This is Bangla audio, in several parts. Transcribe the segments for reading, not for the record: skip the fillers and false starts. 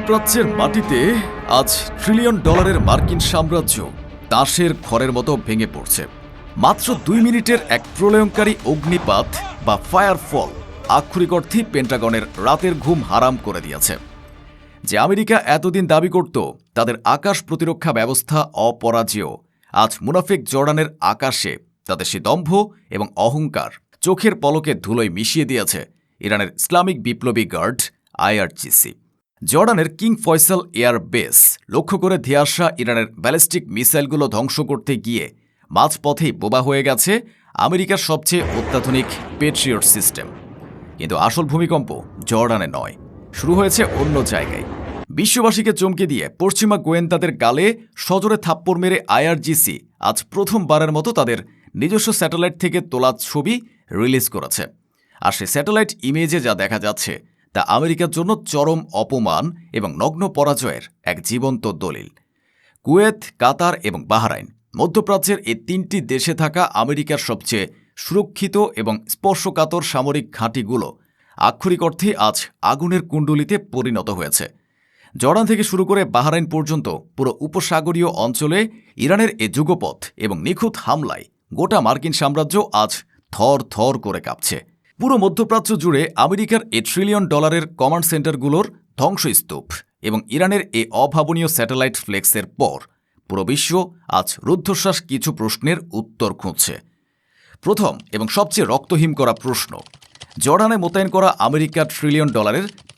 মধ্যপ্রাচ্যের মাটিতে আজ ট্রিলিয়ন ডলারের মার্কিন সাম্রাজ্য তাসের খড়ের মতো ভেঙে পড়ছে। মাত্র 2 মিনিটের এক প্রলয়ঙ্কারী অগ্নিপাত বা ফায়ারফল আক্ষরিক অর্থে পেন্টাগনের রাতের ঘুম হারাম করে দিয়েছে। যে আমেরিকা এতদিন দাবি করত তাদের আকাশ প্রতিরক্ষা ব্যবস্থা অপরাজেয়, আজ মুনাফিক জর্ডানের আকাশে তাদের সে দম্ভ এবং অহংকার চোখের পলকে ধুলোয় মিশিয়ে দিয়েছে ইরানের ইসলামিক বিপ্লবী গার্ড আইআরজিসি। জর্ডানের কিং ফয়সাল এয়ার বেস লক্ষ্য করে ধেয়ে আসা ইরানের ব্যালিস্টিক মিসাইলগুলো ধ্বংস করতে গিয়ে মাঝপথেই বোবা হয়ে গেছে আমেরিকার সবচেয়ে অত্যাধুনিক পেট্রিয়ট সিস্টেম। কিন্তু আসল ভূমিকম্প জর্ডানে নয়, শুরু হয়েছে অন্য জায়গায়। বিশ্ববাসীকে চমকে দিয়ে পশ্চিমা গোয়েন্দাদের গালে সজোরে থাপ্পড় মেরে আইআরজিসি আজ প্রথমবারের মতো তাদের নিজস্ব স্যাটেলাইট থেকে তোলা ছবি রিলিজ করেছে। আর সেই স্যাটেলাইট ইমেজে যা দেখা যাচ্ছে তা আমেরিকার জন্য চরম অপমান এবং নগ্ন পরাজয়ের এক জীবন্ত দলিল। কুয়েত, কাতার এবং বাহরাইন, মধ্যপ্রাচ্যের এই 3টি দেশে থাকা আমেরিকার সবচেয়ে সুরক্ষিত এবং স্পর্শকাতর সামরিক ঘাঁটিগুলো আক্ষরিক অর্থে আজ আগুনের কুণ্ডলিতে পরিণত হয়েছে। জর্ডান থেকে শুরু করে বাহরাইন পর্যন্ত পুরো উপসাগরীয় অঞ্চলে ইরানের এ যুগপথ এবং নিখুঁত হামলায় গোটা মার্কিন সাম্রাজ্য আজ থর থর করে কাঁপছে। পুরো মধ্যপ্রাচ্য জুড়ে আমেরিকার $1 ট্রিলিয়ন কমান্ড সেন্টারগুলোর ধ্বংসস্তূপ এবং ইরানের এই অভাবনীয় স্যাটেলাইট ফ্লেক্সের পর পুরো বিশ্ব আজ রুদ্ধশ্বাস কিছু প্রশ্নের উত্তর খুঁজছে। প্রথম এবং সবচেয়ে রক্তহিম করা প্রশ্ন, জর্ডানে মোতায়েন করা আমেরিকার $1 ট্রিলিয়ন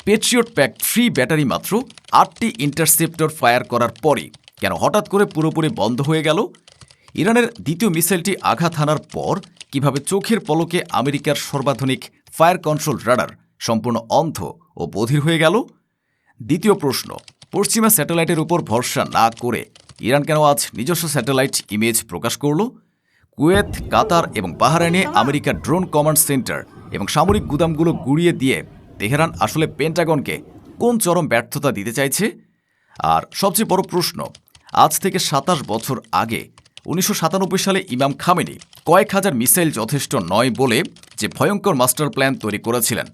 পেট্রিয়ট প্যাক 3 ব্যাটারি মাত্র 8টি ইন্টারসেপ্টর ফায়ার করার পরই কেন হঠাৎ করে পুরোপুরি বন্ধ হয়ে গেল? ইরানের দ্বিতীয় মিসাইলটি আঘাত হানার পর কিভাবে চোখের পলকে আমেরিকার সর্বাধুনিক ফায়ার কন্ট্রোল রাডার সম্পূর্ণ অন্ধ ও বধির হয়ে গেল? দ্বিতীয় প্রশ্ন, পশ্চিমা স্যাটেলাইটের উপর ভরসা না করে ইরান কেন আজ নিজস্ব স্যাটেলাইট ইমেজ প্রকাশ করল? কুয়েত, কাতার এবং বাহরাইনে আমেরিকার ড্রোন কমান্ড সেন্টার এবং সামরিক গুদামগুলো গুড়িয়ে দিয়ে তেহরান আসলে পেন্টাগনকে কোন চরম ব্যর্থতা দিতে চাইছে? আর সবচেয়ে বড় প্রশ্ন, আজ থেকে 27 বছর আগে 1997 সালে ইমাম খামেনি কয়েক হাজার মিসাইল যথেষ্ট নয় বলে যে ভয়ঙ্কর মাস্টার প্ল্যান তৈরি করেছিলেন,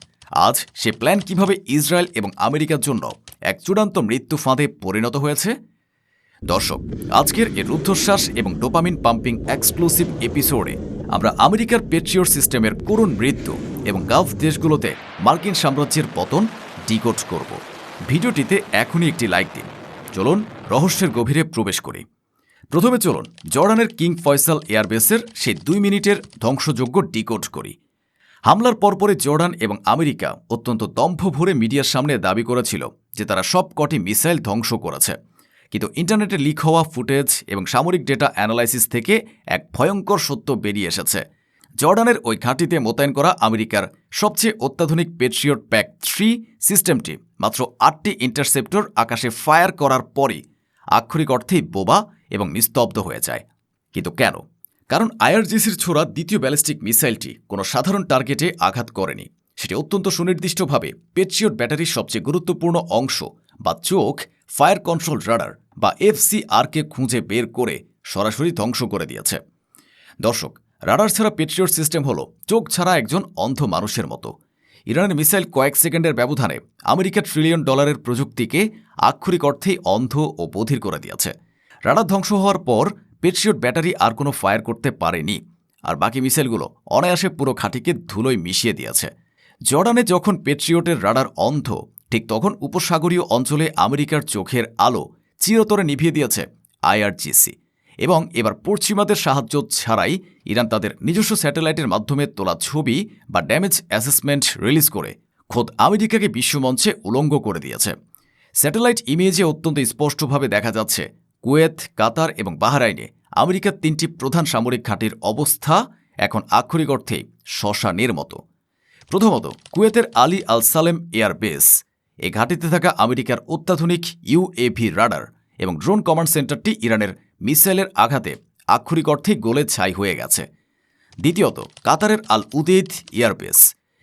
আজ সে প্ল্যান কিভাবে ইসরায়েল এবং আমেরিকার জন্য এক চূড়ান্ত মৃত্যু ফাঁদে পরিণত হয়েছে? দর্শক, আজকের এই রুদ্ধশ্বাস এবং ডোপামিন পাম্পিং এক্সক্লুসিভ এপিসোডে আমরা আমেরিকার পেট্রিয়ট সিস্টেমের করুণ মৃত্যু এবং গালফ দেশগুলোতে মার্কিন সাম্রাজ্যের পতন ডিকোড করব। ভিডিওটিতে এখনই একটি লাইক দিন। চলুন রহস্যের গভীরে প্রবেশ করি। প্রথমে চলুন জর্ডানের কিং ফয়সাল এয়ারবেসের সেই 2 মিনিটের ধ্বংসযজ্ঞ ডিকোড করি। হামলার পরপরে জর্ডান এবং আমেরিকা অত্যন্ত দম্ভ ভরে মিডিয়ার সামনে দাবি করেছিল যে তারা সব কটি মিসাইল ধ্বংস করেছে। কিন্তু ইন্টারনেটে লিক হওয়া ফুটেজ এবং সামরিক ডেটা অ্যানালাইসিস থেকে এক ভয়ঙ্কর সত্য বেরিয়ে এসেছে। জর্ডানের ওই ঘাঁটিতে মোতায়েন করা আমেরিকার সবচেয়ে অত্যাধুনিক পেট্রিয়ট প্যাক 3 সিস্টেমটি মাত্র 8টি ইন্টারসেপ্টর আকাশে ফায়ার করার পরই আক্ষরিক অর্থেই বোবা এবং নিস্তব্ধ হয়ে যায়। কিন্তু কেন? কারণ আইআরজিসির ছোড়া দ্বিতীয় ব্যালিস্টিক মিসাইলটি কোনো সাধারণ টার্গেটে আঘাত করেনি। সেটি অত্যন্ত সুনির্দিষ্টভাবে পেট্রিয়ট ব্যাটারির সবচেয়ে গুরুত্বপূর্ণ অংশ বা চোখ, ফায়ার কন্ট্রোল রাডার বা এফসিআরকে খুঁজে বের করে সরাসরি ধ্বংস করে দিয়েছে। দর্শক, রাডার ছাড়া পেট্রিয়ট সিস্টেম হলো চোখ ছাড়া একজন অন্ধ মানুষের মতো। ইরানের মিসাইল কয়েক সেকেন্ডের ব্যবধানে আমেরিকার $1 ট্রিলিয়ন প্রযুক্তিকে আক্ষরিক অর্থেই অন্ধ ও বধির করে দিয়েছে। রাডার ধ্বংস হওয়ার পর পেট্রিয়ট ব্যাটারি আর কোনো ফায়ার করতে পারেনি, আর বাকি মিসাইলগুলো অনায়াসে পুরো ঘাঁটিকে ধুলোয় মিশিয়ে দিয়েছে। জর্ডানে যখন পেট্রিয়টের রাডার অন্ধ, ঠিক তখন উপসাগরীয় অঞ্চলে আমেরিকার চোখের আলো চিরতরে নিভিয়ে দিয়েছে আইআরজিসি। এবং এবার পশ্চিমাদের সাহায্য ছাড়াই ইরান তাদের নিজস্ব স্যাটেলাইটের মাধ্যমে তোলা ছবি বা ড্যামেজ অ্যাসেসমেন্ট রিলিজ করে খোদ আমেরিকাকে বিশ্বমঞ্চে উলঙ্গ করে দিয়েছে। স্যাটেলাইট ইমেজে অত্যন্ত স্পষ্টভাবে দেখা যাচ্ছে কুয়েত, কাতার এবং বাহরাইনে আমেরিকার 3টি প্রধান সামরিক ঘাঁটির অবস্থা এখন আক্ষরিক অর্থেই শ্মশানের মতো। প্রথমত, কুয়েতের আলী আল সালেম এয়ার বেস। এই ঘাঁটিতে থাকা আমেরিকার অত্যাধুনিক ইউএভি রাডার এবং ড্রোন কমান্ড সেন্টারটি ইরানের মিসাইলের আঘাতে আক্ষরিক অর্থে গলে ছাই হয়ে গেছে। দ্বিতীয়ত, কাতারের আল উদেইদ এয়ারবেস।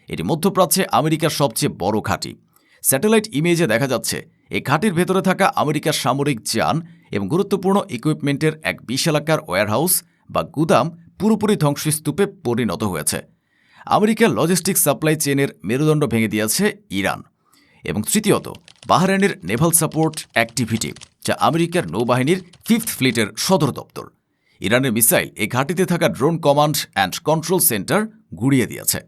এটি মধ্যপ্রাচ্যে আমেরিকার সবচেয়ে বড় ঘাঁটি। স্যাটেলাইট ইমেজে দেখা যাচ্ছে এই ঘাঁটির ভেতরে থাকা আমেরিকার সামরিক যান এবং গুরুত্বপূর্ণ ইকুইপমেন্টের এক বিশালাকার ওয়্যারহাউস বা গুদাম পুরোপুরি ধ্বংসস্তূপে পরিণত হয়েছে। আমেরিকার লজিস্টিক সাপ্লাই চেনের মেরুদণ্ড ভেঙে দিয়েছে ইরান। এবং তৃতীয়ত, বাহরাইনের নেভাল সাপোর্ট অ্যাক্টিভিটি, যা আমেরিকার নৌবাহিনীর 5th ফ্লিটের সদর দপ্তর। ইরানের মিসাইল এই ঘাঁটিতে থাকা drone command and control centre গুড়িয়ে দিয়েছে।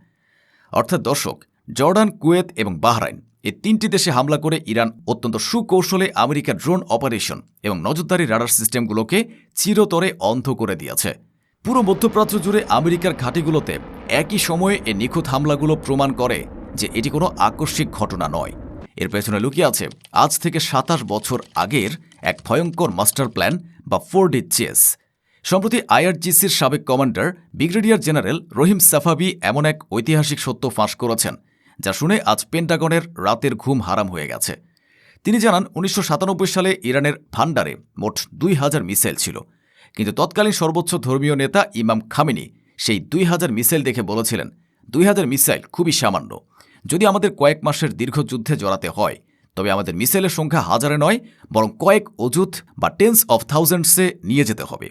অর্থাৎ দর্শক, জর্ডান, কুয়েত এবং বাহরাইন এই 3টি দেশে হামলা করে ইরান অত্যন্ত সুকৌশলে আমেরিকার ড্রোন অপারেশন এবং নজরদারি রাডার সিস্টেমগুলোকে চিরতরে অন্ধ করে দিয়েছে। পুরো মধ্যপ্রাচ্য জুড়ে আমেরিকার ঘাঁটিগুলোতে একই সময়ে এই নিখুঁত হামলাগুলো প্রমাণ করে যে এটি কোনো আকস্মিক ঘটনা নয়। এর পেছনে লুকিয়ে আছে আজ থেকে 27 বছর আগের এক ভয়ঙ্কর মাস্টার প্ল্যান বা 4D চেস। সম্প্রতি আইআরজিসির সাবেক কমান্ডার ব্রিগেডিয়ার জেনারেল রহিম সাফাভি এমন এক ঐতিহাসিক সত্য ফাঁস করেছেন, যা শুনে আজ পেন্টাগনের রাতের ঘুম হারাম হয়ে গেছে। তিনি জানান 1997 সালে ইরানের ভান্ডারে মোট 2000 মিসাইল ছিল, কিন্তু তৎকালীন সর্বোচ্চ ধর্মীয় নেতা ইমাম খামেনি সেই 2000 মিসাইল দেখে বলেছিলেন, 2000 মিসাইল খুবই সামান্য। যদি আমাদের কয়েক মাসের দীর্ঘ যুদ্ধে জড়াতে হয়, তবে আমাদের মিসাইলের সংখ্যা হাজারে নয়, বরং কয়েক অযুত বা টেন্স অফ থাউজেন্ডসে নিয়ে যেতে হবে।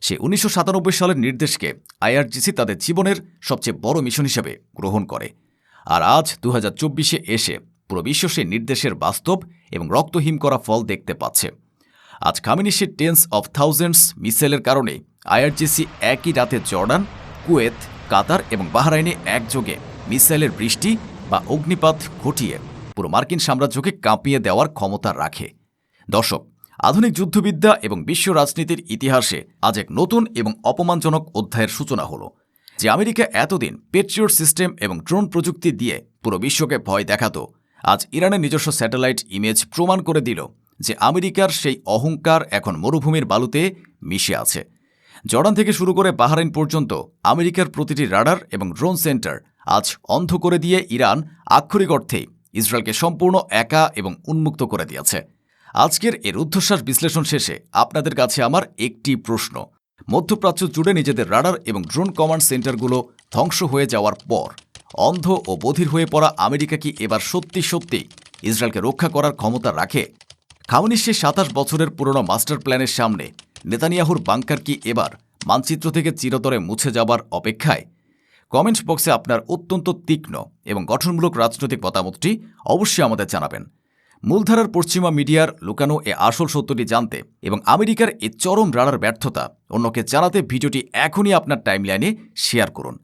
সে 1997 সালের নির্দেশকে আইআরজিসি তাদের জীবনের সবচেয়ে বড় মিশন হিসেবে গ্রহণ করে। আর আজ 2024-এ এসে পুরো বিশ্ব সেই নির্দেশের বাস্তব এবং রক্তহীন করা ফল দেখতে পাচ্ছে। আজ খামেনি সেই টেন্স অফ থাউজেন্ডস মিসাইলের কারণে আইআরজিসি একই রাতে জর্ডান, কুয়েত, কাতার এবং বাহরাইনে একযোগে মিসাইলের বৃষ্টি বা অগ্নিপাত ঘটিয়ে পুরো মার্কিন সাম্রাজ্যকে কাঁপিয়ে দেওয়ার ক্ষমতা রাখে। দর্শক, আধুনিক যুদ্ধবিদ্যা এবং বিশ্ব রাজনীতির ইতিহাসে আজ এক নতুন এবং অপমানজনক অধ্যায়ের সূচনা হলো। যে আমেরিকা এতদিন পেট্রিয়ট সিস্টেম এবং ড্রোন প্রযুক্তি দিয়ে পুরো বিশ্বকে ভয় দেখাত, আজ ইরানের নিজস্ব স্যাটেলাইট ইমেজ প্রমাণ করে দিল যে আমেরিকার সেই অহংকার এখন মরুভূমির বালুতে মিশে আছে। জর্ডান থেকে শুরু করে বাহরাইন পর্যন্ত আমেরিকার প্রতিটি রাডার এবং ড্রোন সেন্টার আজ অন্ধ করে দিয়ে ইরান আক্ষরিক অর্থেই ইসরায়েলকে সম্পূর্ণ একা এবং উন্মুক্ত করে দিয়েছে। আজকের এর রুদ্ধশ্বাস বিশ্লেষণ শেষে আপনাদের কাছে আমার একটি প্রশ্ন। মধ্যপ্রাচ্য জুড়ে নিজেদের রাডার এবং ড্রোন কমান্ড সেন্টারগুলো ধ্বংস হয়ে যাওয়ার পর অন্ধ ও বধির হয়ে পড়া আমেরিকা কি এবার সত্যি সত্যি ইসরায়েলকে রক্ষা করার ক্ষমতা রাখে? খামেনির সে 27 বছরের পুরনো মাস্টার প্ল্যানের সামনে নেতানিয়াহুর বাংকার কি এবার মানচিত্র থেকে চিরতরে মুছে যাবার অপেক্ষায়? কমেন্ট বক্সে আপনার অত্যন্ত তীক্ষ্ণ এবং গঠনমূলক রাজনৈতিক মতামতটি অবশ্যই আমাদের জানাবেন। মূলধারার পশ্চিমা মিডিয়ার লুকানো এ আসল সত্যটি জানতে এবং আমেরিকার এই চরম রাডার ব্যর্থতা অন্যকে জানাতে ভিডিওটি এখনই আপনার টাইমলাইনে শেয়ার করুন।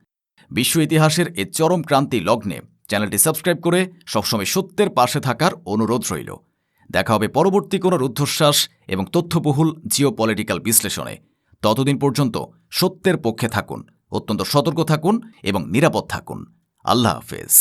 বিশ্ব ইতিহাসের এই চরম ক্রান্তি লগ্নে চ্যানেলটি সাবস্ক্রাইব করে সবসময় সত্যের পাশে থাকার অনুরোধ রইল। দেখা হবে পরবর্তী কোনো রুদ্ধশ্বাস এবং তথ্যবহুল জিওপলিটিক্যাল বিশ্লেষণে। ততদিন পর্যন্ত সত্যের পক্ষে থাকুন, অত্যন্ত সতর্ক থাকুন এবং নিরাপদ থাকুন। আল্লাহ হাফেজ।